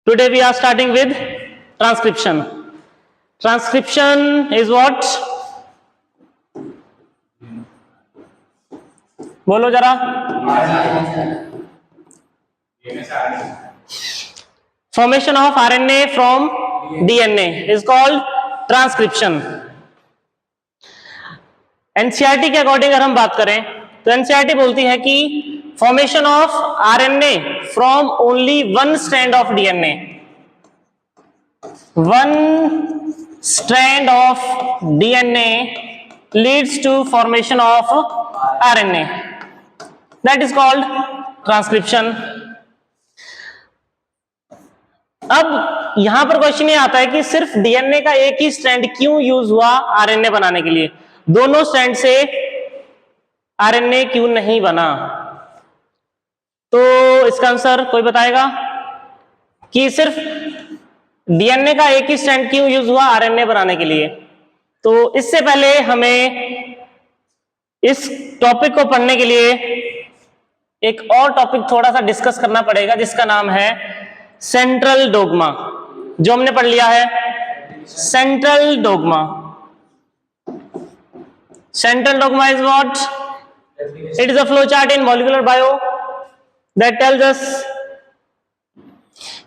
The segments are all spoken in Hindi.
Today we are starting with transcription. Transcription is what? बोलो जरा. Formation of RNA from DNA is called transcription. NCERT के अकॉर्डिंग अगर हम बात करें तो एनसीईआरटी बोलती है कि formation of RNA from only one strand of DNA, one strand of DNA leads to formation of RNA, that is called transcription. अब यहां पर क्वेश्चन ये आता है कि सिर्फ डीएनए का एक ही स्ट्रैंड क्यों यूज हुआ आरएनए बनाने के लिए, दोनों स्ट्रैंड से आरएनए क्यों नहीं बना? तो इसका आंसर कोई बताएगा कि सिर्फ डीएनए का एक ही स्ट्रैंड क्यों यूज हुआ आरएनए बनाने के लिए? तो इससे पहले हमें इस टॉपिक को पढ़ने के लिए एक और टॉपिक थोड़ा सा डिस्कस करना पड़ेगा जिसका नाम है सेंट्रल डोग्मा, जो हमने पढ़ लिया है. Central dogma. Central dogma is what? It is a flow chart in molecular bio that tells us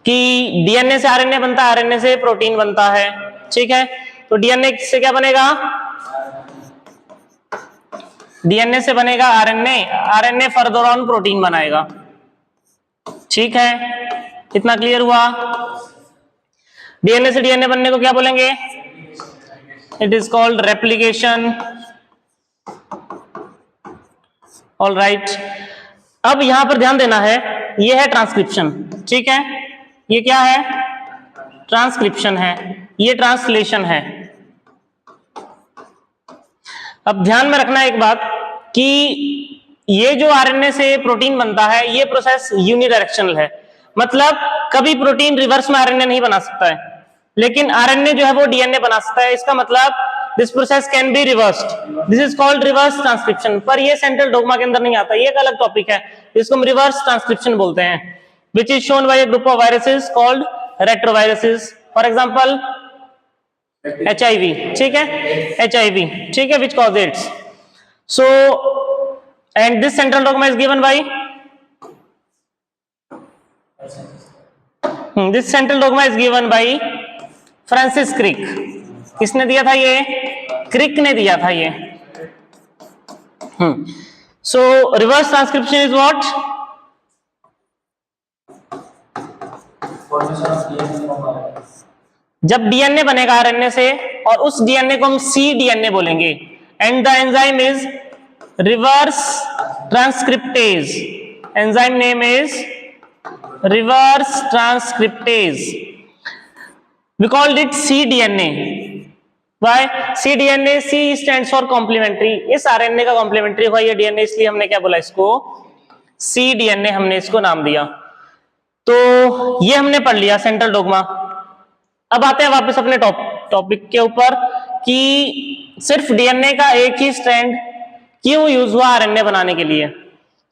कि डीएनए से आरएनए बनता है, आरएनए से प्रोटीन बनता है. ठीक है, तो डीएनए से क्या बनेगा? डीएनए से बनेगा RNA, RNA further on protein बनाएगा. ठीक है, इतना क्लियर हुआ? डीएनए से डीएनए बनने को क्या बोलेंगे? It is called replication. All right, अब यहां पर ध्यान देना है, ये है ट्रांसक्रिप्शन. ठीक है, ये क्या है? ट्रांसक्रिप्शन है, ये ट्रांसलेशन है. अब ध्यान में रखना एक बात कि ये जो आरएनए से प्रोटीन बनता है ये प्रोसेस यूनिडायरेक्शनल है, मतलब कभी प्रोटीन रिवर्स में आरएनए नहीं बना सकता है, लेकिन आरएनए जो है वो डीएनए बना सकता है. इसका मतलब this process can be reversed, this is called reverse transcription. पर ये सेंट्रल डोग्मा के अंदर नहीं आता, ये एक अलग टॉपिक है, इसको हम रिवर्स ट्रांसक्रिप्शन बोलते हैं, which is shown by a group of viruses called retroviruses. For example HIV. ठीक है, एचआईवी. ठीक है, which cause AIDS. So and this central dogma is given by, this central dogma is given by Francis Crick. किसने दिया था ये? क्रिक ने दिया था ये. So reverse transcription is what? जब डीएनए बनेगा आरएनए से और उस डीएनए को हम सी डीएनए बोलेंगे, and the enzyme is reverse transcriptase. Enzyme name is reverse transcriptase. We called it C DNA. Why? cDNA, C stands for complementary. इस आरएनए का कॉम्प्लीमेंट्री हुआ ये डीएनए, इसलिए हमने क्या बोला इसको? cDNA हमने इसको नाम दिया. तो ये हमने पढ़ लिया सेंट्रल डोग्मा. अब आते हैं वापस अपने टॉपिक के ऊपर कि सिर्फ डीएनए का एक ही स्ट्रैंड क्यों यूज हुआ आरएनए बनाने के लिए.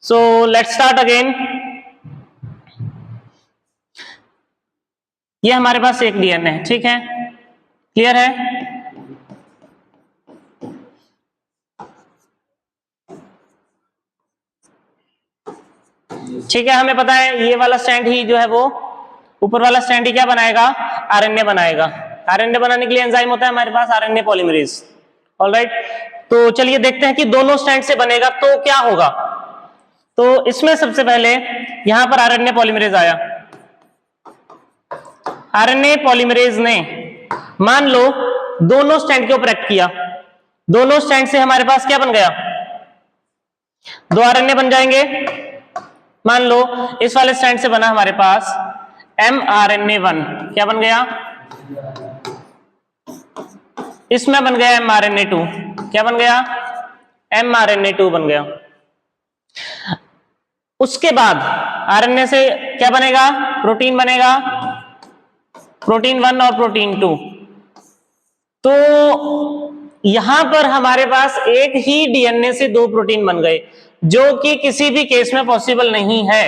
So let's start again. ये हमारे पास एक डीएनए है. ठीक है, क्लियर है? ठीक है, हमें पता है ये वाला स्ट्रैंड ही जो है वो ऊपर वाला स्ट्रैंड ही क्या बनाएगा? आरएनए बनाएगा. आरएनए बनाने के लिए एंजाइम होता है हमारे पास आरएनए पॉलीमरेज. ऑलराइट, तो चलिए देखते हैं कि दोनों स्ट्रैंड से बनेगा तो क्या होगा. तो इसमें सबसे पहले यहां पर आरएनए पॉलीमरेज आया. आरएनए पॉलीमरेज ने मान लो दोनों स्ट्रैंड के ऊपर एक्ट किया, दोनों स्ट्रैंड से हमारे पास क्या बन गया? दो आरएनए बन जाएंगे. मान लो इस वाले स्ट्रैंड से बना हमारे पास mRNA1. क्या बन गया? इसमें बन गया mRNA2. क्या बन गया? mRNA2 बन गया. उसके बाद आरएनए से क्या बनेगा? प्रोटीन बनेगा, प्रोटीन 1 और प्रोटीन 2. तो यहां पर हमारे पास एक ही डीएनए से दो प्रोटीन बन गए, जो कि किसी भी केस में पॉसिबल नहीं है.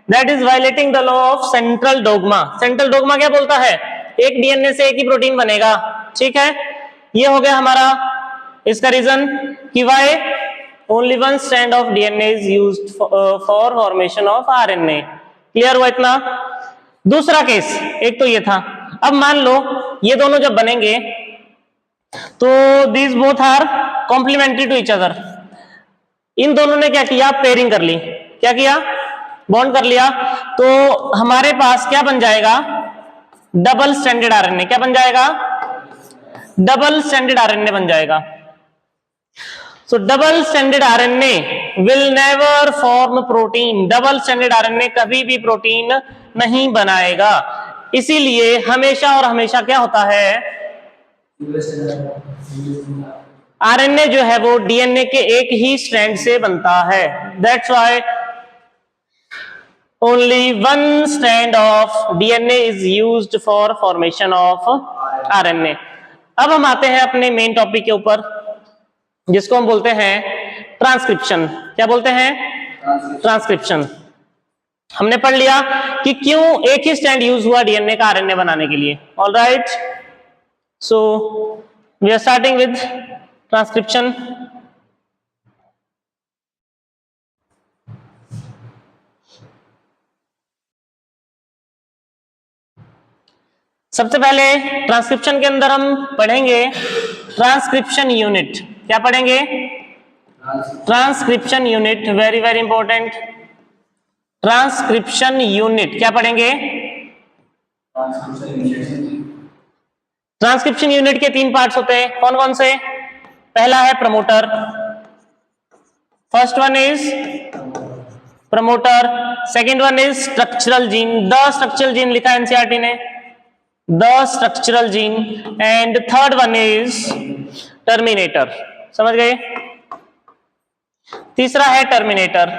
That is violating the law of central dogma. Central dogma क्या बोलता है? एक डीएनए से एक ही प्रोटीन बनेगा, ठीक है। ये हो गया हमारा इसका रीजन कि why only one strand of DNA is used for formation of RNA. Clear हुआ इतना? दूसरा केस एक तो ये था। अब मान लो ये दोनों जब बनेंगे तो these both are complementary to each other. इन दोनों ने क्या किया? पेयरिंग कर ली। क्या किया? बॉन्ड कर लिया। तो हमारे पास क्या बन जाएगा? Double stranded RNA. क्या बन जाएगा? डबल स्ट्रैंडेड आरएनए बन जाएगा। सो double stranded RNA will never form protein. Double stranded RNA कभी भी प्रोटीन नहीं बनाएगा। इसीलिए हमेशा और हमेशा क्या होता है? आरएनए जो है वो डीएनए के एक ही स्ट्रैंड से बनता है। That's why only one strand of DNA is used for formation of RNA. अब हम आते हैं अपने मेन टॉपिक के ऊपर, जिसको हम बोलते हैं ट्रांसक्रिप्शन। क्या बोलते हैं? ट्रांसक्रिप्शन। हमने पढ़ लिया कि क्यों एक ही स्ट्रैंड यूज हुआ डीएनए का आरएनए बनाने के लिए। Alright, so we are starting with transcription. सबसे पहले ट्रांसक्रिप्शन के अंदर हम पढ़ेंगे ट्रांसक्रिप्शन यूनिट। क्या पढ़ेंगे? Transcription unit, very very important. Transcription unit क्या पढ़ेंगे? ट्रांसक्रिप्शन यूनिट के 3 पार्ट्स होते हैं। कौन कौन से? पहला है promoter. First one is promoter, second one is structural gene. The structural gene लिखा है एनसीईआरटी ने, the structural gene. And third one is terminator. समझ गए? तीसरा है टर्मिनेटर।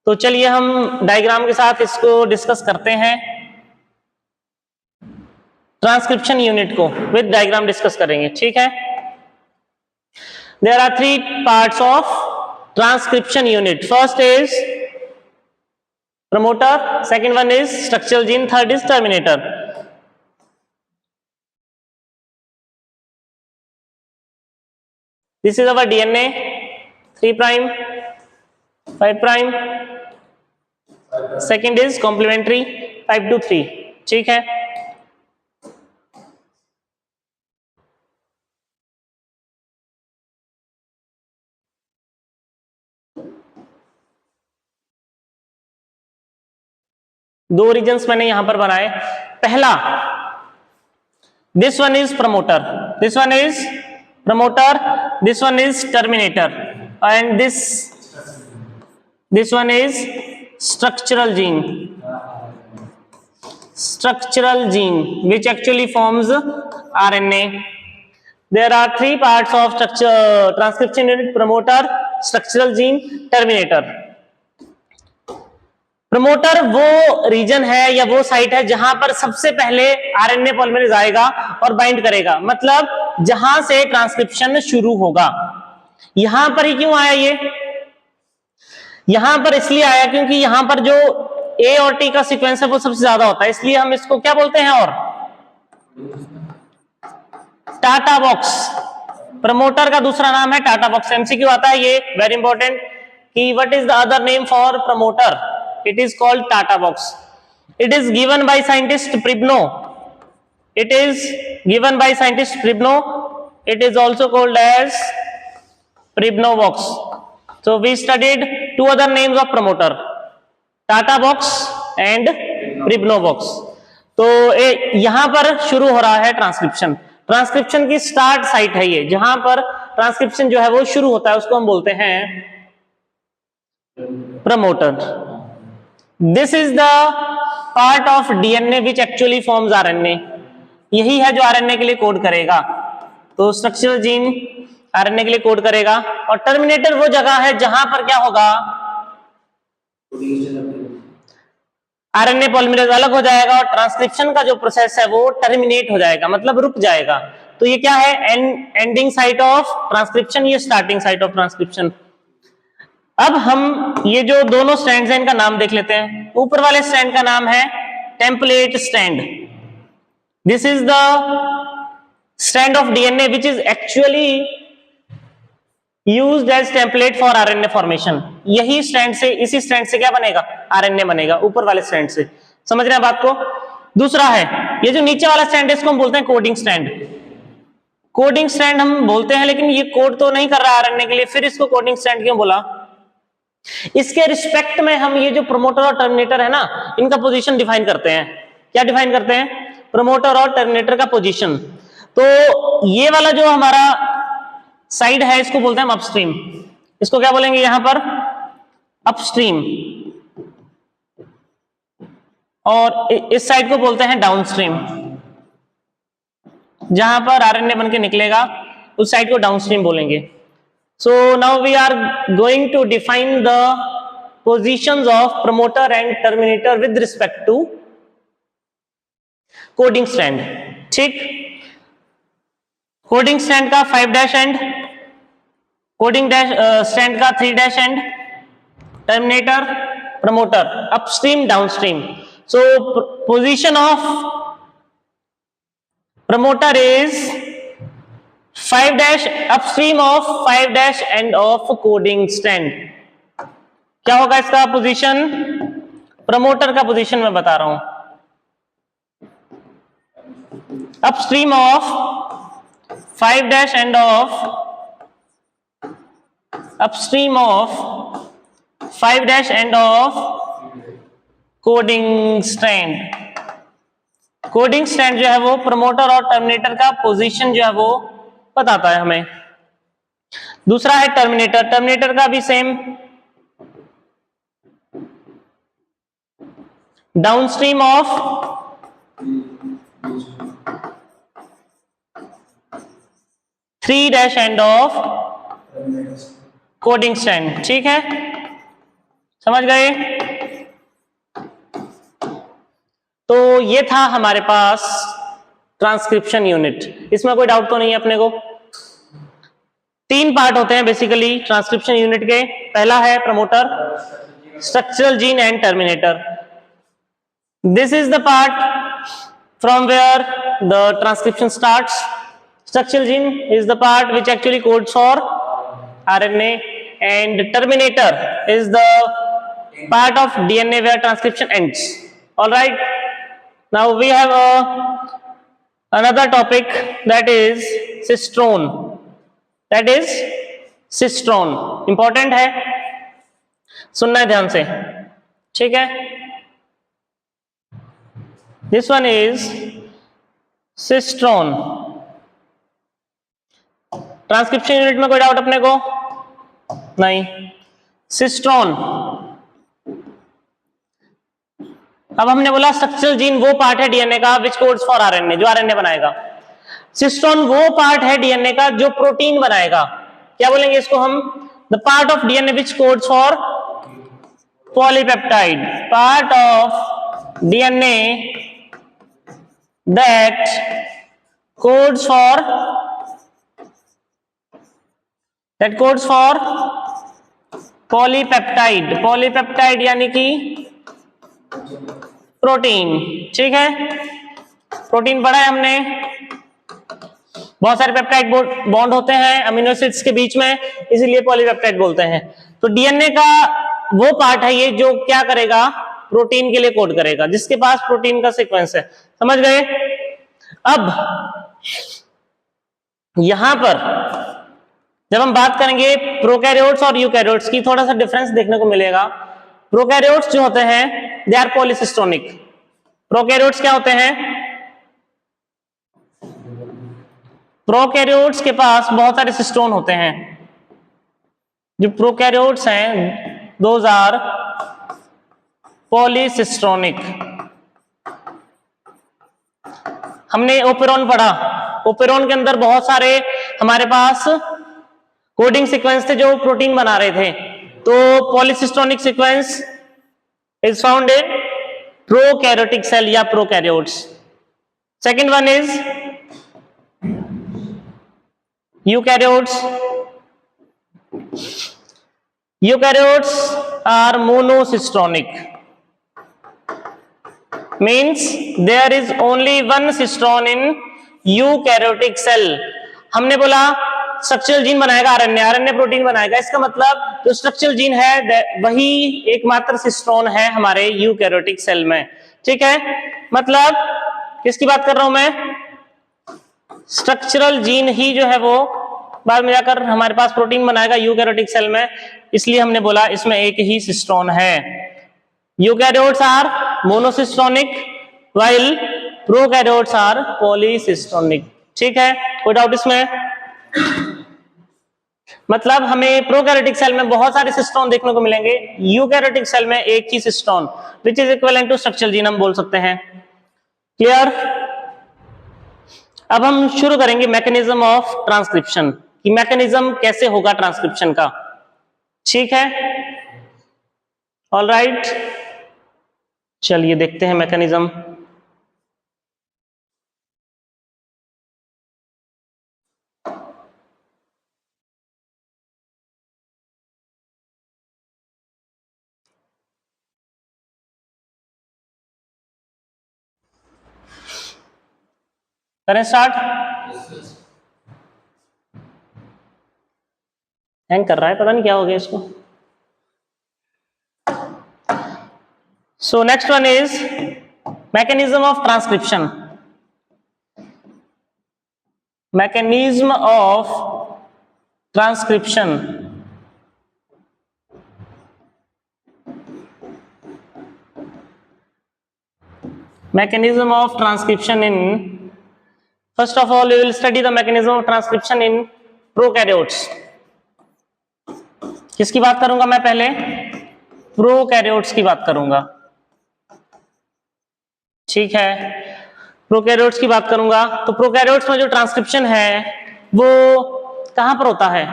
तो चलिए हम डायग्राम के साथ इसको डिस्कस करते हैं। ट्रांसक्रिप्शन यूनिट को विद डायग्राम डिस्कस करेंगे, ठीक है। There are 3 parts of transcription unit. First is promoter, second one is structural gene, third is terminator. This is our DNA, 3 prime, 5 prime, second is complementary 5 to 3, ठीक है। दो रीजन्स मैंने यहां पर बनाए। पहला, this one is promoter, this one is promoter, this one is terminator, and this one is structural gene. Structural gene which actually forms RNA. There are 3 parts of transcription unit: promoter, structural gene, terminator. Promoter वो रीजन है या वो साइट है जहां पर सबसे पहले आरएनए पॉलीमरेज आएगा और बाइंड करेगा, मतलब जहां से ट्रांसक्रिप्शन शुरू होगा। यहां पर ही क्यों आया ये? यहां पर इसलिए आया क्योंकि यहां पर जो ए और टी का सीक्वेंस है वो सबसे ज्यादा होता है, इसलिए हम इसको क्या बोलते हैं? और टाटा बॉक्स। प्रमोटर का दूसरा नाम है टाटा बॉक्स। एमसीक्यू आता है ये, वेरी इंपॉर्टेंट, कि what is the other name for promoter? It is called Tata box. It is given by scientist Pribno. It is given by scientist Pribno. It is also called as Pribno box. So we studied 2 other names of promoter: Tata box and Pribno box. तो यहां पर शुरू हो रहा है ट्रांसक्रिप्शन। ट्रांसक्रिप्शन की स्टार्ट साइट है ये, जहां पर ट्रांसक्रिप्शन जो है वो शुरू होता है, उसको हम बोलते हैं promoter. This is the part of DNA which actually forms RNA. यही है जो RNA के लिए कोड करेगा। तो स्ट्रक्चरल जीन RNA के लिए कोड करेगा, और टर्मिनेटर वो जगह है जहां पर क्या होगा? RNA पॉलीमरेज अलग हो जाएगा और ट्रांसक्रिप्शन का जो प्रोसेस है वो टर्मिनेट हो जाएगा, मतलब रुक जाएगा। तो ये क्या है? एंडिंग साइट ऑफ ट्रांसक्रिप्शन, ये स्टार्टिंग साइट ऑफ ट्रांसक्रिप्शन। अब हम ये जो दोनों स्ट्रैंड्स हैं इनका नाम देख लेते हैं। ऊपर वाले स्ट्रैंड का नाम है template strand. This is the strand of DNA which is actually used as template for RNA formation. यही स्ट्रैंड से, इसी स्ट्रैंड से क्या बनेगा? आरएनए बनेगा, ऊपर वाले स्ट्रैंड से। समझ रहे हैं बात को? दूसरा है ये जो नीचे वाला स्ट्रैंड है, इसको हम बोलते हैं कोडिंग स्ट्रैंड। कोडिंग स्ट्रैंड हम बोलते हैं, लेकिन ये कोड तो नहीं कर रहा आरएनए के लिए, फिर इसको कोडिंग स्ट्रैंड क्यों बोला? इसके रिस्पेक्ट में हम ये जो प्रमोटर और टर्मिनेटर है ना, इनका पोजीशन डिफाइन करते हैं। क्या डिफाइन करते हैं? प्रमोटर और टर्मिनेटर का पोजीशन। तो ये वाला जो हमारा साइड है, इसको बोलते हैं हम अपस्ट्रीम। इसको क्या बोलेंगे यहां पर? अपस्ट्रीम। और इस साइड को बोलते हैं डाउनस्ट्रीम। जहां पर आरएनए बन के निकलेगा उस साइड को डाउनस्ट्रीम बोलेंगे। So now we are going to define the positions of promoter and terminator with respect to coding strand. ठीक, कोडिंग स्ट्रैंड का 5' एंड, कोडिंग स्ट्रैंड का 3' and, terminator, promoter, upstream, downstream. So position of promoter is 5' upstream of 5' end of coding strand. क्या होगा इसका पोजीशन? प्रमोटर का पोजीशन मैं बता रहा हूं, upstream of 5' end of, upstream of 5' end of coding strand. Coding strand जो है वो प्रमोटर और टर्मिनेटर का पोजीशन जो है वो बताता है हमें। दूसरा है टर्मिनेटर। टर्मिनेटर का भी same, downstream of 3' end of coding strand. ठीक है, समझ गए? तो ये था हमारे पास ट्रांसक्रिप्शन यूनिट। इसमें कोई डाउट तो नहीं है अपने को? 3 पार्ट होते हैं बेसिकली ट्रांसक्रिप्शन यूनिट के। पहला है promoter, structural gene and terminator. This is the part from where the transcription starts. Structural gene is the part which actually codes for RNA and terminator is the part of DNA where transcription ends. All right, now we have another topic, that is cistrone. That is cistrone, important है, सुनना है ध्यान से। ठीक है, this one is cistrone। Transcription unit में कोई डाउट अपने को? नहीं। सिस्ट्रोन, अब हमने बोला स्ट्रक्चरल जीन वो पार्ट है डीएनए का विच कोड्स फॉर आरएनए, जो आरएनए बनाएगा। सिस्ट्रोन वो पार्ट है डीएनए का जो प्रोटीन बनाएगा। क्या बोलेंगे इसको हम? The part of DNA which codes for polypeptide, part of DNA that codes for, that codes for polypeptide. Polypeptide यानी कि प्रोटीन। ठीक है, प्रोटीन पढ़ा है हमने। बहुत सारे पेप्टाइड बॉन्ड होते हैं अमीनो एसिड्स के बीच में, इसीलिए पॉलीपेप्टाइड बोलते हैं। तो डीएनए का वो पार्ट है ये जो क्या करेगा? प्रोटीन के लिए कोड करेगा, जिसके पास प्रोटीन का सीक्वेंस है। समझ गए? अब यहां पर जब हम बात करेंगे प्रोकैरियोट्स और यूकैरियोट्स की, थोड़ा सा डिफरेंस देखने को मिलेगा। प्रोकैरियोट्स जो होते हैं दे आर पॉलीसिस्टोनिक। प्रोकैरियोट्स क्या होते हैं? प्रोकैरियोट्स के पास बहुत सारे सिस्टोन होते हैं। जो प्रोकैरियोट्स हैं दोज आर पॉलीसिस्टोनिक। हमने ओपेरॉन पढ़ा, ओपेरॉन के अंदर बहुत सारे हमारे पास कोडिंग सीक्वेंस थे जो प्रोटीन बना रहे थे। तो polycistronic sequence is found in prokaryotic cell या prokaryotes. Second one is eukaryotes. Eukaryotes are monocistronic, means there is only one cystone in eukaryotic cell। हमने बोला स्ट्रक्चरल जीन बनाएगा आरएनए, आरएनए प्रोटीन बनाएगा, इसका मतलब जो स्ट्रक्चरल जीन है वही एकमात्र सिस्टोन है हमारे यूकैरियोटिक सेल में। ठीक है, मतलब किसकी बात कर रहा हूं मैं? स्ट्रक्चरल जीन ही जो है वो बाद में जाकर हमारे पास प्रोटीन बनाएगा यूकैरियोटिक सेल में, इसलिए हमने बोला इसमें एक ही सिस्टोन है। Eukaryotes are monocistronic while prokaryotes are polycistronic. ठीक है, कोई डाउट इसमें? मतलब हमें प्रोकैरियोटिक सेल में बहुत सारे सिस्टोन देखने को मिलेंगे, यूकैरियोटिक सेल में एक ही cistron which is equivalent to structural gene हम बोल सकते हैं। क्लियर? अब हम शुरू करेंगे मैकेनिज्म ऑफ ट्रांसक्रिप्शन, कि मैकेनिज्म कैसे होगा ट्रांसक्रिप्शन का। ठीक है, ऑलराइट, चलिए देखते हैं मैकेनिज्म। करें स्टार्ट? हैंग कर रहा है, पता नहीं क्या हो गया इसको। So next one is mechanism of transcription. Mechanism of transcription, mechanism of transcription in, first of all we will study the mechanism of transcription in prokaryotes। किसकी बात करूंगा मैं? पहले प्रोकैरियोट्स की बात करूंगा। ठीक है, प्रोकैरियोट्स की बात करूंगा। तो प्रोकैरियोट्स में जो ट्रांसक्रिप्शन है वो कहां पर होता है?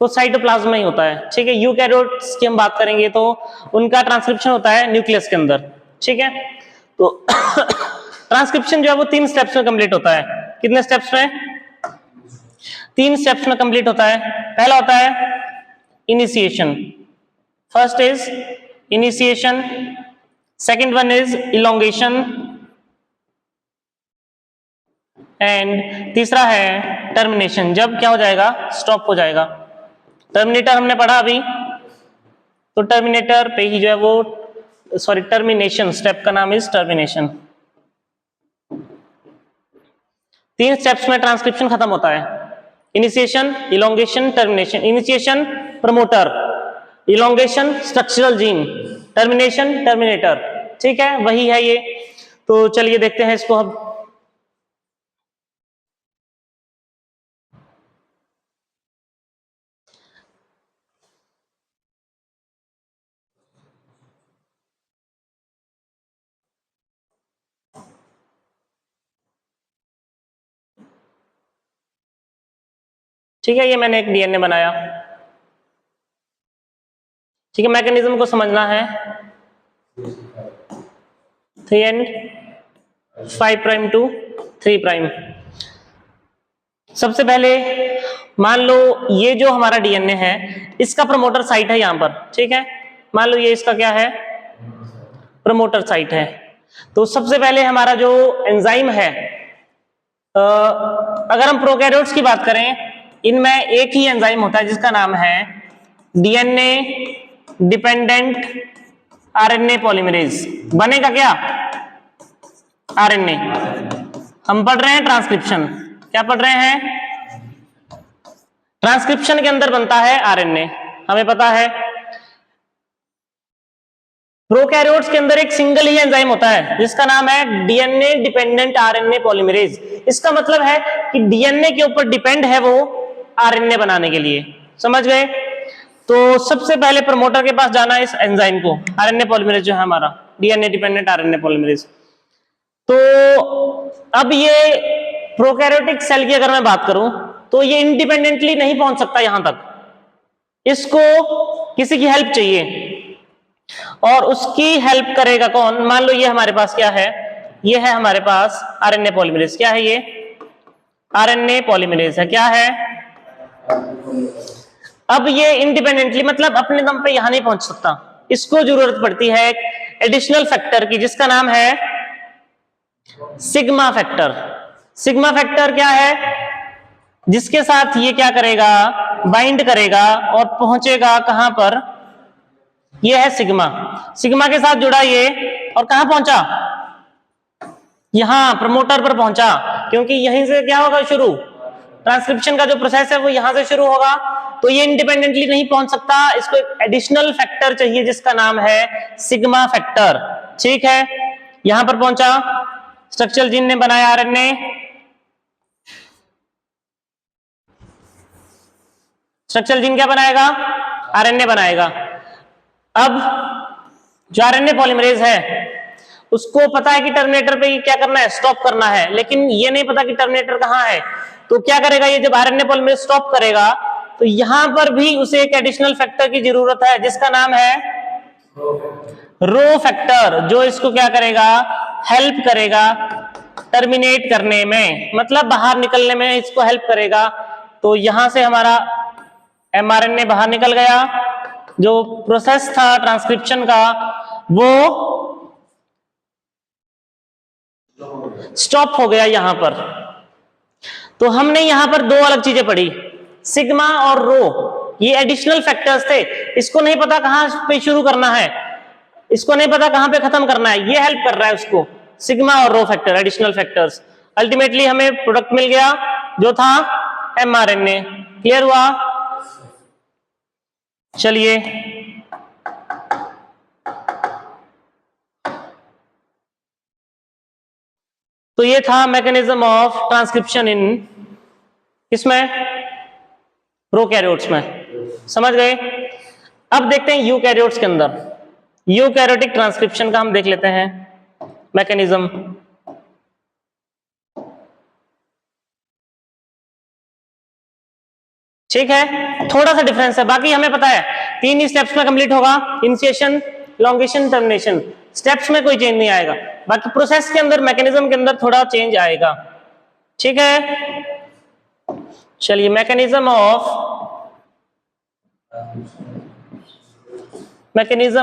तो साइटोप्लाज्म में ही होता है। ठीक है, यूकैरियोट्स की हम बात करेंगे तो उनका ट्रांसक्रिप्शन होता है न्यूक्लियस के अंदर। ठीक है, तो ट्रांसक्रिप्शन जो है वो 3 स्टेप्स में कंप्लीट होता है। कितने स्टेप्स में? 3 स्टेप्स में कंप्लीट होता है। पहला होता है initiation, first is initiation, second one is elongation and तीसरा है टर्मिनेशन। जब क्या हो जाएगा? स्टॉप हो जाएगा। टर्मिनेटर हमने पढ़ा अभी, तो टर्मिनेटर पे ही जो है वो, सॉरी टर्मिनेशन स्टेप का नाम इज टर्मिनेशन। 3 स्टेप्स में ट्रांसक्रिप्शन खत्म होता है, initiation, elongation, termination. Initiation promoter, elongation structural gene, termination terminator. ठीक है, वही है ये। तो चलिए देखते हैं इसको अब। ठीक है, ये मैंने एक डीएनए बनाया। ठीक है, मैकेनिज्म को समझना है। 3 एंड 5 प्राइम टू 3 प्राइम। सबसे पहले मान लो ये जो हमारा डीएनए है इसका प्रमोटर साइट है यहां पर। ठीक है, मान लो ये इसका क्या है? प्रमोटर साइट है। तो सबसे पहले हमारा जो एंजाइम है, अगर हम प्रोकैरियोट्स की बात करें, इनमें एक ही एंजाइम होता है जिसका नाम है डीएनए डिपेंडेंट आरएनए पॉलीमरेज। बनेगा क्या? आरएनए। हम पढ़ रहे हैं ट्रांसक्रिप्शन, क्या पढ़ रहे हैं? ट्रांसक्रिप्शन के अंदर बनता है आरएनए, हमें पता है। प्रोकैरियोट्स के अंदर एक सिंगल ही एंजाइम होता है जिसका नाम है डीएनए डिपेंडेंट आरएनए पॉलीमरेज। इसका मतलब है कि डीएनए के ऊपर डिपेंड है वो आरएनए बनाने के लिए। समझ गए? तो सबसे पहले प्रमोटर के पास जाना है इस एंजाइम को, आरएनए पॉलीमरेज जो है हमारा डीएनए डिपेंडेंट आरएनए पॉलीमरेज। तो अब ये प्रोकैरियोटिक सेल की अगर मैं बात करूं तो ये इंडिपेंडेंटली नहीं पहुंच सकता यहां तक, इसको किसी की हेल्प चाहिए। और उसकी हेल्प करेगा कौन? मान लो ये हमारे पास क्या है? ये है हमारे पास आरएनए पॉलीमरेज। क्या है ये? आरएनए पॉलीमरेज है। क्या है? अब ये इंडिपेंडेंटली मतलब अपने दम पे यहां नहीं पहुंच सकता, इसको जरूरत पड़ती है एक एडिशनल फैक्टर की जिसका नाम है सिग्मा फैक्टर। सिग्मा फैक्टर क्या है? जिसके साथ ये क्या करेगा, बाइंड करेगा और पहुंचेगा कहां पर, ये है सिग्मा। सिग्मा के साथ जुड़ा ये और कहां पहुंचा, यहां प्रमोटर पर पहुंचा, क्योंकि यहीं से क्या होगा शुरू, ट्रांसक्रिप्शन का जो प्रोसेस है वो यहां से शुरू होगा। तो ये इंडिपेंडेंटली नहीं पहुंच सकता, इसको एक एडिशनल फैक्टर चाहिए जिसका नाम है सिग्मा फैक्टर। ठीक है, यहां पर पहुंचा, स्ट्रक्चरल जीन ने बनाया आरएनए, स्ट्रक्चरल जीन क्या बनाएगा, आरएनए बनाएगा। अब जो आरएनए पॉलीमरेज है उसको पता है कि टर्मिनेटर पे क्या करना है, स्टॉप करना है, लेकिन ये नहीं पता कि टर्मिनेटर कहां है। तो क्या करेगा ये, जब आरएनए पॉलीमरेज स्टॉप करेगा तो यहां पर भी उसे एक एडिशनल फैक्टर की जरूरत है जिसका नाम है रो फैक्टर, जो इसको क्या करेगा, हेल्प करेगा टर्मिनेट करने में, मतलब बाहर निकलने में इसको हेल्प करेगा। तो यहां से हमारा एमआरएनए बाहर निकल गया, जो प्रोसेस था ट्रांसक्रिप्शन का वो स्टॉप हो गया यहां पर। तो हमने यहां पर दो अलग चीजें पढ़ी, सिग्मा और रो, ये एडिशनल फैक्टर्स थे, इसको नहीं पता कहां पे शुरू करना है, इसको नहीं पता कहां पे खत्म करना है, ये हेल्प कर रहा है उसको, सिग्मा और rho factor, additional factors. Ultimately हमें प्रोडक्ट मिल गया जो था एमआरएनए। क्लियर हुआ? चलिए तो ये था मैकेनिज्म ऑफ ट्रांसक्रिप्शन इन किसमें, प्रोकैरियोट्स में, समझ गए। अब देखते हैं यूकैरियोट्स के अंदर, यूकैरियोटिक ट्रांसक्रिप्शन का हम देख लेते हैं मैकेनिज्म। ठीक है, थोड़ा सा डिफरेंस है, बाकी हमें पता है 3 ही स्टेप्स में कंप्लीट होगा, इनिशिएशन, एलोंगेशन, टर्मिनेशन। स्टेप्स में कोई चेंज नहीं आएगा, बाकी प्रोसेस के अंदर, मैकेनिज्म के अंदर थोड़ा चेंज आएगा। ठीक है, चलिए mechanism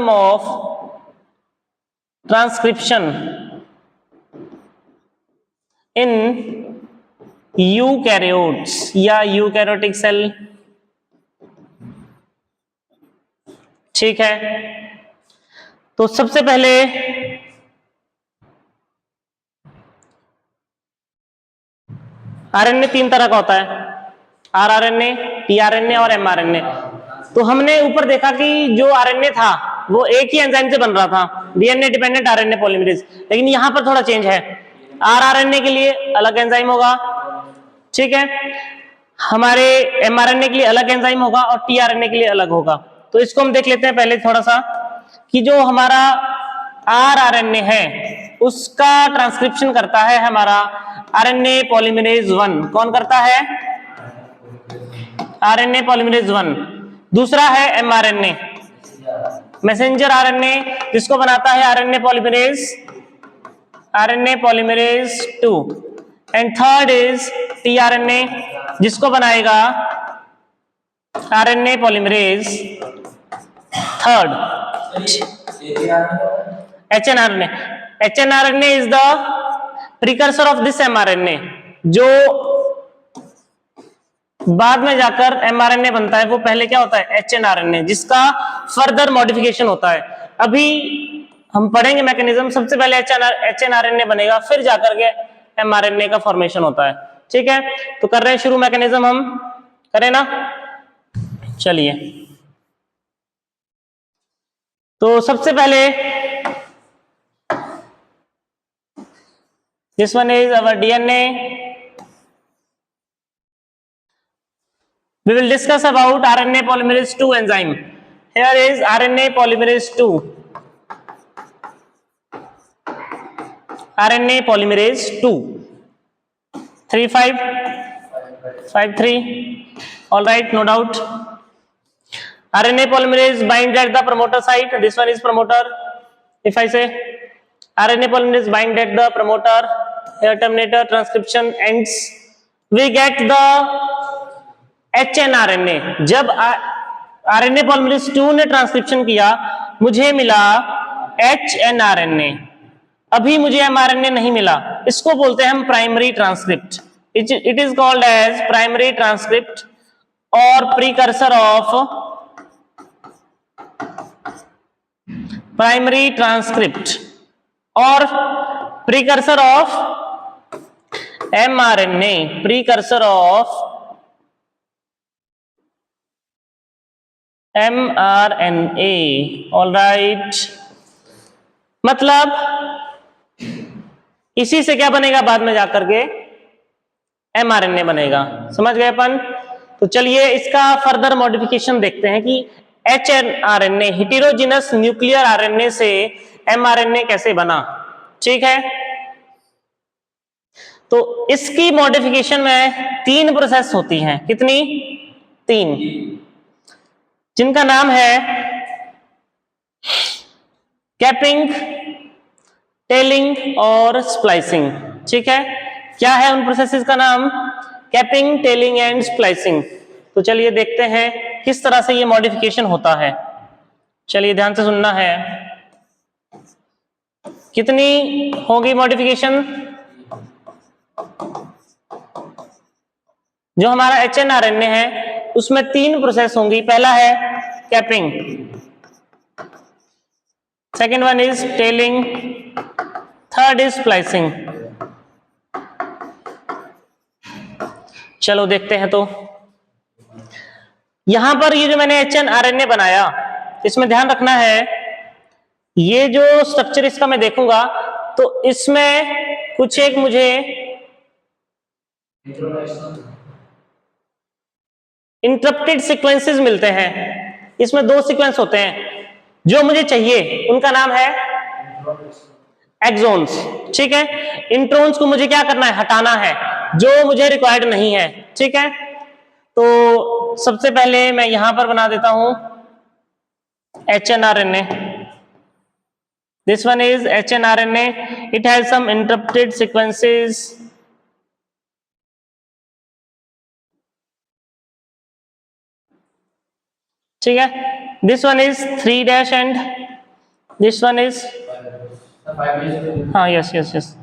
of transcription in eukaryotes या यूकैरियोटिक सेल। ठीक है, तो सबसे पहले आरएनए 3 तरह का होता है, आरआरएनए, टीआरएनए और एमआरएनए। तो हमने ऊपर देखा कि जो आरएनए था वो एक ही एंजाइम से बन रहा था, डीएनए डिपेंडेंट आरएनए पॉलीमरेज, लेकिन यहां पर थोड़ा चेंज है, आरआरएनए के लिए अलग एंजाइम होगा, ठीक है, हमारे एमआरएनए के लिए अलग एंजाइम होगा और टीआरएनए के लिए अलग होगा। तो इसको हम देख लेते हैं पहले थोड़ा सा कि जो हमारा आरआरएनए है उसका ट्रांसक्रिप्शन करता है हमारा आरएनए पॉलीमरेज 1। कौन करता है? RNA polymerase 1। दूसरा है एमआरएनए, मैसेंजर आरएनए, जिसको बनाता है RNA polymerase 2। And third is tRNA, जिसको बनाएगा RNA polymerase 3rd। HnRNA, hnRNA is the precursor of this mRNA, जो बाद में जाकर एमआरएनए बनता है, वो पहले क्या होता है? एचएनआरएनए, जिसका फर्दर मॉडिफिकेशन होता है। अभी हम पढ़ेंगे मैकेनिज्म, सबसे पहले एचएनआरएनए बनेगा, फिर जाकर के एमआरएनए का फॉर्मेशन होता है। ठीक है, तो कर रहे हैं शुरू, मैकेनिज्म हम करें ना। चलिए, तो सबसे पहले this one is our DNA. We will discuss about RNA polymerase 2 enzyme. Here is RNA polymerase 2. RNA polymerase 2. 3553. All right, no doubt. RNA polymerase binds at the promoter site. This one is promoter. If I say RNA polymerase bind at the promoter, here terminator, transcription ends. We get the HNRNA, जब RNA पॉलीमरेज 2 ने ट्रांसक्रिप्शन किया मुझे मिला HNRNA, अभी मुझे mRNA नहीं मिला, इसको बोलते हैं हम primary transcript. It is called as primary transcript और प्रीकर्सर ऑफ प्राइमरी ट्रांसक्रिप्ट और precursor of mRNA, precursor of mRNA। Alright, मतलब इसी से क्या बनेगा बाद में जाकर के mRNA बनेगा। समझ गए अपन? तो चलिए इसका फर्दर मॉडिफिकेशन देखते हैं कि HNRNA हेटेरोजेनस न्यूक्लियर RNA से mRNA कैसे बना। ठीक है, तो इसकी मॉडिफिकेशन में 3 प्रोसेस होती हैं। कितनी? 3, जिनका नाम है कैपिंग, टेलिंग और स्प्लाइसिंग। ठीक है, क्या है उन प्रोसेसेस का नाम? Capping, telling and splicing. तो चलिए देखते हैं किस तरह से ये मॉडिफिकेशन होता है। चलिए ध्यान से सुनना है। कितनी होगी मॉडिफिकेशन? जो हमारा HNRNA है उसमें 3 प्रोसेस होंगी। पहला है capping, second one is telling, third is splicing. चलो देखते हैं। तो यहां पर ये जो मैंने HNRNA बनाया, इसमें ध्यान रखना है ये जो स्ट्रक्चर इसका मैं देखूंगा तो इसमें कुछ एक मुझे इंटरप्टेड सीक्वेंसेस मिलते हैं। इसमें 2 सीक्वेंस होते हैं जो मुझे चाहिए, उनका नाम है एक्सॉन्स। ठीक है, इंट्रोन्स को मुझे क्या करना है? हटाना है, जो मुझे रिक्वायर्ड नहीं है। ठीक है, तो सबसे पहले मैं यहां पर बना देता हूं HNRNA। This one is HNRNA, it has some interrupted sequences. ठीक है, this one is 3' end this one is हाँ yes yes yes,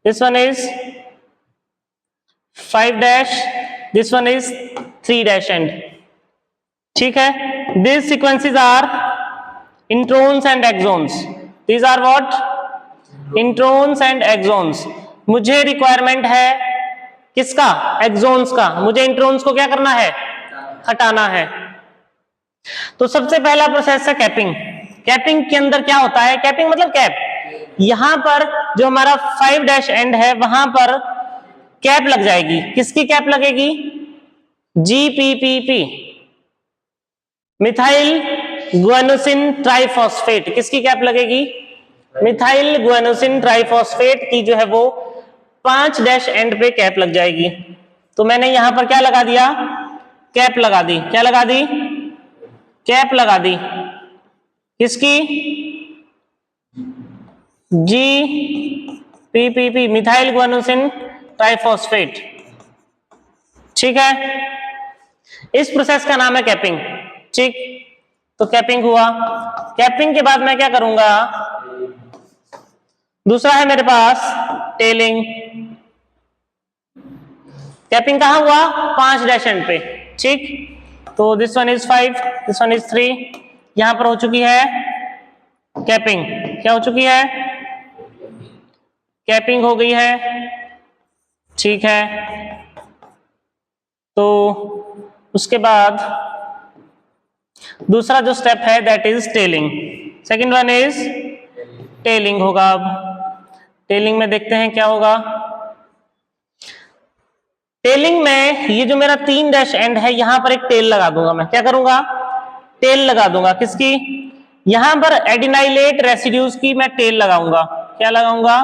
this one is 5', this one is 3' end. ठीक है, these sequences are introns and exons. These are what? Introns and exons. मुझे रिक्वायरमेंट है किसका? एक्सॉन्स का। मुझे इंट्रोन्स को क्या करना है? हटाना है। तो सबसे पहला प्रोसेस है कैपिंग। कैपिंग के अंदर क्या होता है? कैपिंग मतलब कैप। यहां पर जो हमारा 5' एंड है वहां पर कैप लग जाएगी। किसकी कैप लगेगी? GPPP, methyl guanosine triphosphate. किसकी कैप लगेगी? मिथाइल गुआनोसिन ट्राइफॉस्फेट की जो है वो 5' एंड पे कैप लग जाएगी। तो मैंने यहां पर क्या लगा दिया? कैप लगा दी। क्या लगा दी? कैप लगा दी। किसकी? GPPP, methyl guanosine triphosphate. ठीक है, इस प्रोसेस का नाम है कैपिंग। ठीक, तो कैपिंग हुआ। कैपिंग के बाद मैं क्या करूंगा? दूसरा है मेरे पास टेलिंग। कैपिंग कहां हुआ? 5' एंड पे। ठीक, तो this one is 5, this one is 3। यहां पर हो चुकी है कैपिंग। क्या हो चुकी है? कैपिंग हो गई है। ठीक है, तो उसके बाद दूसरा जो स्टेप है that is telling. Second one is telling होगा। अब टेलिंग में देखते हैं क्या होगा। टेलिंग में ये जो मेरा 3' एंड है यहां पर एक टेल लगा दूंगा। मैं क्या करूंगा? टेल लगा दूंगा। किसकी? यहां पर एडिनाइलेट रेसिड्यूज की मैं टेल लगाऊंगा। क्या लगाऊंगा?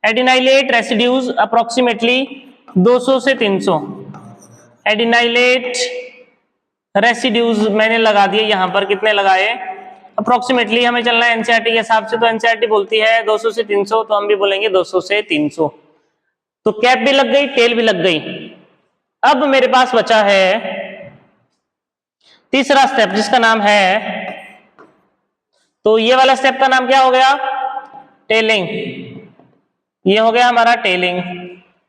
एडिनाइलेट रेसिड्यूज अप्रोक्सीमेटली 200 से 300 एडिनाइलेट रेसिड्यूज मैंने लगा दिए। यहां पर कितने लगाए? अप्रोक्सीमेटली हमें चलना है एनसीईआरटी के हिसाब से, तो एनसीईआरटी बोलती है 200 से 300, तो हम भी बोलेंगे 200 से 300। तो कैप भी लग गई, टेल भी लग गई। अब मेरे पास बचा है तीसरा स्टेप जिसका नाम है, तो ये वाला स्टेप का नाम क्या हो गया? टेलिंग। ये हो गया हमारा टेलिंग।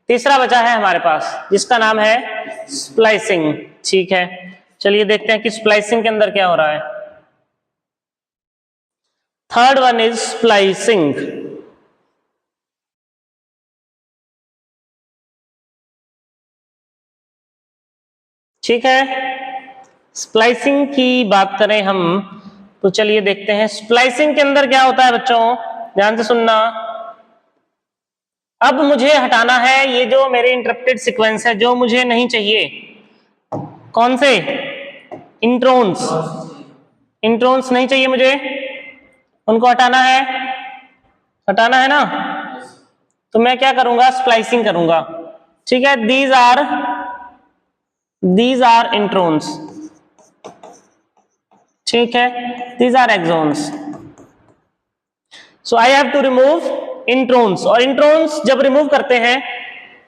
तीसरा बचा है हमारे पास जिसका नाम है स्प्लाइसिंग। ठीक है, चलिए देखते हैं कि स्प्लाइसिंग के अंदर क्या हो रहा है। Third one is splicing. ठीक है, स्प्लाइसिंग की बात करें हम तो चलिए देखते हैं स्प्लाइसिंग के अंदर क्या होता है बच्चों, ध्यान से सुनना। अब मुझे हटाना है ये जो मेरे इंटरप्टेड सीक्वेंस है जो मुझे नहीं चाहिए। कौन से? इंट्रोन्स। इंट्रोन्स नहीं चाहिए मुझे, उनको हटाना है, हटाना है ना। तो मैं क्या करूंगा? स्प्लाइसिंग करूंगा। ठीक है, दीज आर इंट्रोन्स। ठीक है, these are exons. So I have to remove introns, और इंट्रोन्स जब रिमूव करते हैं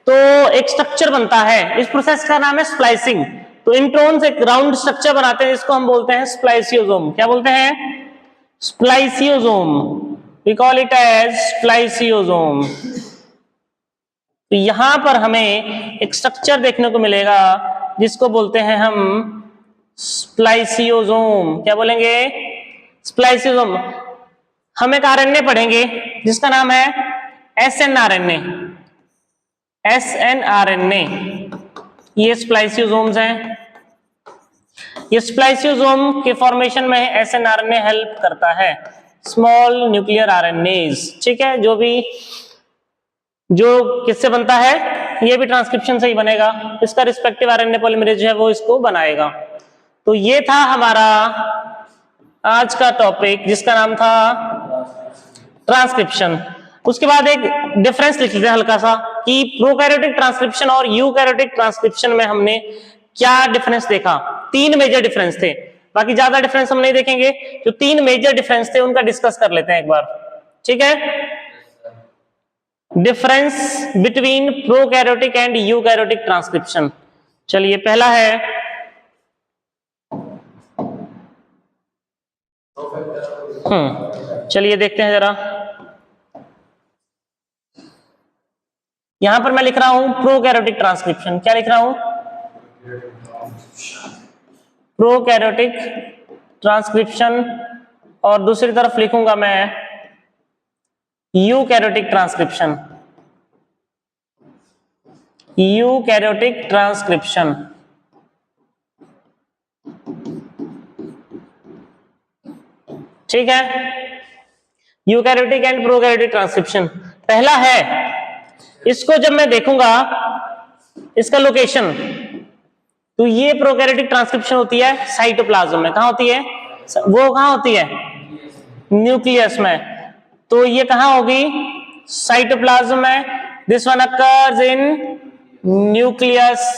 तो एक स्ट्रक्चर बनता है, इस प्रोसेस का नाम है स्प्लाइसिंग। तो इंट्रोन्स एक राउंड स्ट्रक्चर बनाते हैं जिसको हम बोलते हैं स्प्लाइसियोसोम। क्या बोलते हैं? Spliceosome. We call it as spliceosome. तो यहां पर हमें एक स्ट्रक्चर देखने को मिलेगा जिसको बोलते हैं हम स्प्लाइसियोसोम। क्या बोलेंगे? स्प्लाइसियोसोम। हम एक आरएनए पढ़ेंगे जिसका नाम है एसएनआरएनए। एसएनआरएनए ये स्प्लाइसियोसोम्स हैं। ये स्प्लाइसियोसोम के फॉर्मेशन में एसएनआरएनए हेल्प करता है, स्मॉल न्यूक्लियर आरएनएज। ठीक है, जो किससे बनता है? ये भी ट्रांसक्रिप्शन से ही बनेगा। इसका रिस्पेक्टिव आरएनए पॉलीमरेज जो है वो इसको बनाएगा। तो ये था हमारा आज का टॉपिक जिसका नाम था ट्रांसक्रिप्शन। उसके बाद एक डिफरेंस लिख लेते हैं हल्का सा कि प्रोकैरियोटिक ट्रांसक्रिप्शन और यूकैरियोटिक ट्रांसक्रिप्शन में हमने क्या डिफरेंस देखा। तीन मेजर डिफरेंस थे, बाकी ज्यादा डिफरेंस हम नहीं देखेंगे। जो तीन मेजर डिफरेंस थे उनका डिस्कस कर लेते हैं एक बार। ठीक है, difference between prokaryotic and eukaryotic transcription. चलिए पहला है, चलिए देखते हैं जरा। यहां पर मैं लिख रहा हूं प्रोकैरियोटिक ट्रांसक्रिप्शन। क्या लिख रहा हूं? Prokaryotic transcription. और दूसरी तरफ लिखूंगा मैं यूकैरियोटिक ट्रांसक्रिप्शन। Eukaryotic transcription. ठीक है, यूकैरियोटिक एंड प्रोकैरियोटिक ट्रांसक्रिप्शन पहला है। इसको जब मैं देखूंगा इसका लोकेशन, तो ये प्रोकैरियोटिक ट्रांसक्रिप्शन होती है साइटोप्लाज्म में। कहां होती है? वो कहां होती है? न्यूक्लियस में। तो ये कहां होगी? साइटोप्लाज्म में। This one occurs in nucleus.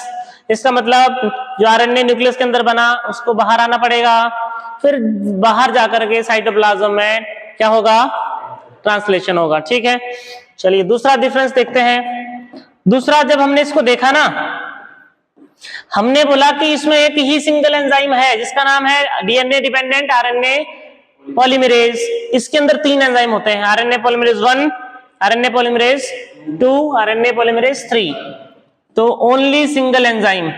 इसका मतलब जो आरएनए न्यूक्लियस के अंदर बना उसको बाहर आना पड़ेगा, फिर बाहर जाकर के साइटोप्लाज्म में क्या होगा? ट्रांसलेशन होगा। ठीक है, चलिए दूसरा डिफरेंस देखते हैं। दूसरा, जब हमने इसको देखा ना, हमने बोला कि इसमें एक ही सिंगल एंजाइम है जिसका नाम है डीएनए डिपेंडेंट आरएनए पॉलीमरेज। इसके अंदर तीन एंजाइम होते हैं, RNA polymerase 1, RNA polymerase 2, RNA polymerase 3। तो ओनली सिंगल एंजाइम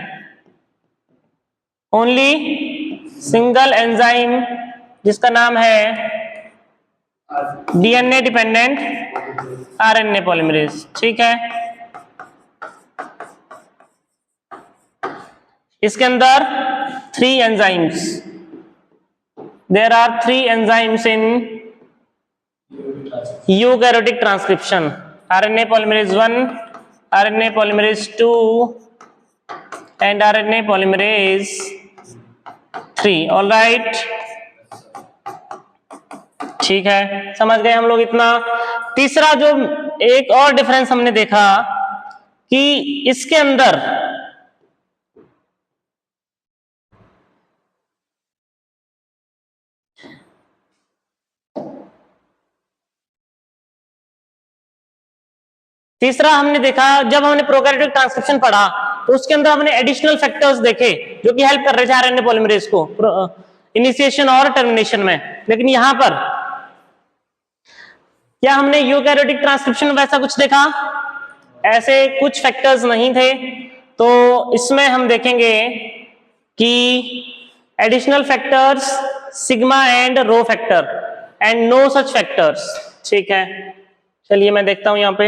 जिसका नाम है डीएनए डिपेंडेंट आरएनए पॉलीमरेज। ठीक है, इसके अंदर 3 enzymes, there are 3 enzymes in eukaryotic transcription, RNA polymerase 1, RNA polymerase 2 and RNA polymerase 3। All right, ठीक है, समझ गए हम लोग इतना। तीसरा जो एक और डिफरेंस हमने देखा कि इसके अंदर तीसरा हमने देखा, जब हमने प्रोकैरियोटिक ट्रांसक्रिप्शन पढ़ा तो उसके अंदर हमने एडिशनल फैक्टर्स देखे जो कि हेल्प कर रहे थे आरएनए पॉलीमरेज को इनिशिएशन और टर्मिनेशन में। लेकिन यहां पर क्या हमने यूकैरियोटिक ट्रांसक्रिप्शन में वैसा कुछ देखा? ऐसे कुछ फैक्टर्स नहीं थे। तो इसमें हम देखेंगे कि additional factors sigma and rho factor and no such factors. ठीक है, चलिए मैं देखता हूं यहां पे।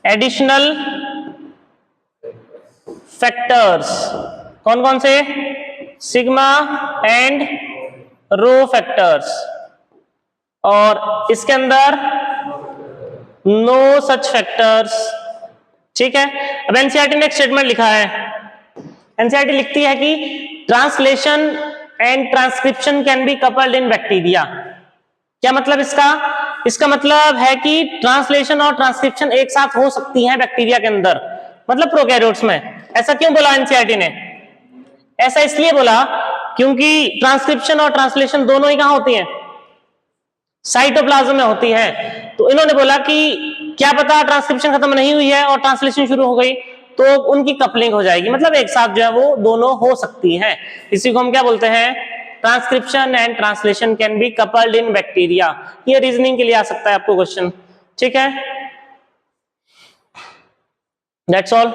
एडिशनल फैक्टर्स कौन कौन से? सिग्मा एंड रो फैक्टर्स, और इसके अंदर नो सच फैक्टर्स। ठीक है, अब एनसीईआरटी ने एक स्टेटमेंट लिखा है। एनसीईआरटी लिखती है कि translation and transcription can be coupled in bacteria. क्या मतलब इसका? इसका मतलब है कि ट्रांसलेशन और ट्रांसक्रिप्शन एक साथ हो सकती हैं बैक्टीरिया के अंदर, मतलब प्रोकैरियोट्स में। ऐसा क्यों बोला एनसीईआरटी ने? ऐसा इसलिए बोला क्योंकि ट्रांसक्रिप्शन और ट्रांसलेशन दोनों ही कहां होती हैं? साइटोप्लाज्म में होती है। तो इन्होंने बोला कि क्या पता ट्रांसक्रिप्शन खत्म नहीं हुई है और ट्रांसलेशन शुरू हो गई तो उनकी कपलिंग हो जाएगी, मतलब एक साथ जो है वो दोनों हो सकती हैं। इसी को हम क्या बोलते हैं? Transcription and translation can be coupled in bacteria. ये रीजनिंग के लिए आ सकता है आपको क्वेश्चन। ठीक है, दैट्स ऑल।